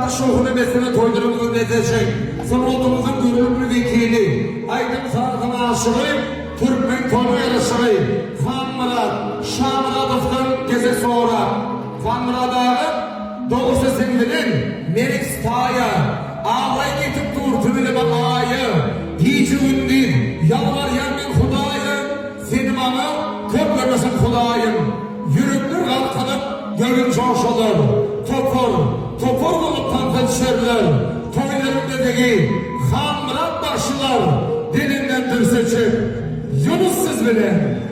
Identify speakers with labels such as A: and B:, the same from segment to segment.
A: Saatli şohunu mesele toydurumuzun edecek. Sanatımızın gönüllü vekili. Aydın sanatına aşırı, Türkmen tonu yarışırı. Fan Murat, Şahmuradov'dan geze sonra. Fan Murad'ı doğusu singilin, Melik Staya. Ağlay getip durtu bile bakayı. Hiç ündir, yalvar yermin Hudayı. Senim ana, köp görmesin Hudayım. Yürüklür kalkanıp, gönül coşulur. Topur bulup tanıtışırlar. Toylarımdaki Hamrat başlar. Dilinden dürsecek. Yunussuz bile.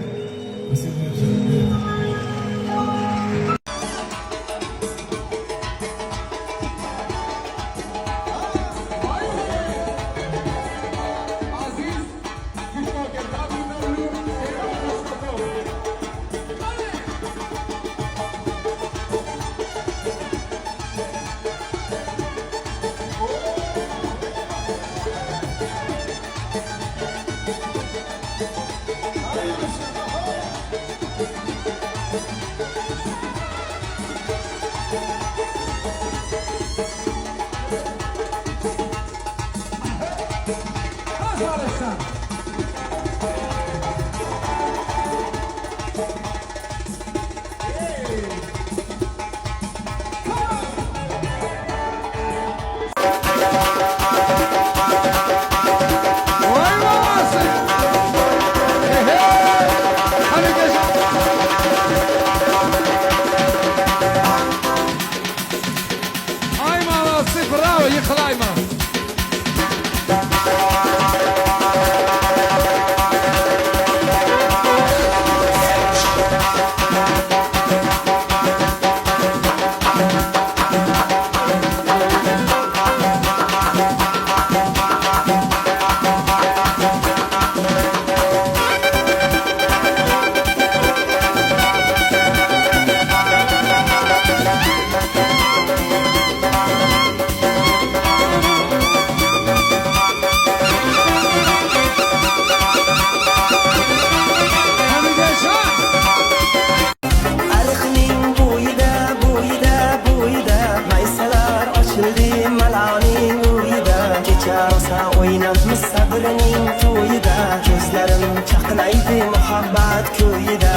B: Gözlerim çakınaydı muhabbet köyüde.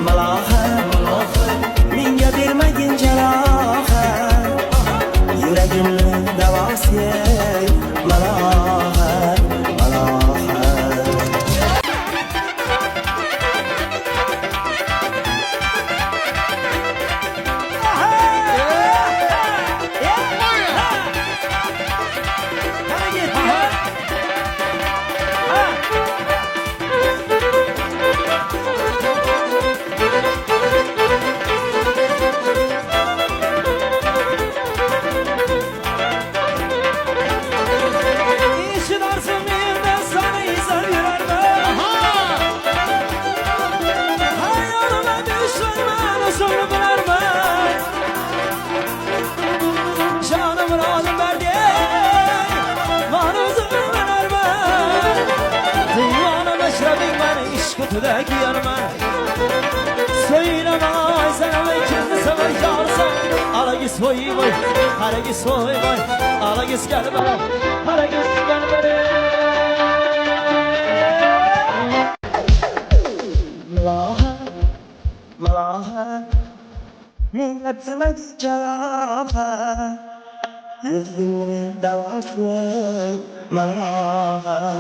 B: Malaha minge vermegin celaha. Yüreğimle davası malaha. Kutudaki yarman Söylemay sen ve kimse sever yarsan Ala gis boy boy Hala gis boy boy Ala gis gel bana Hala gis gel bana Malaha Millet semet cevapa Ezbini davası Malaha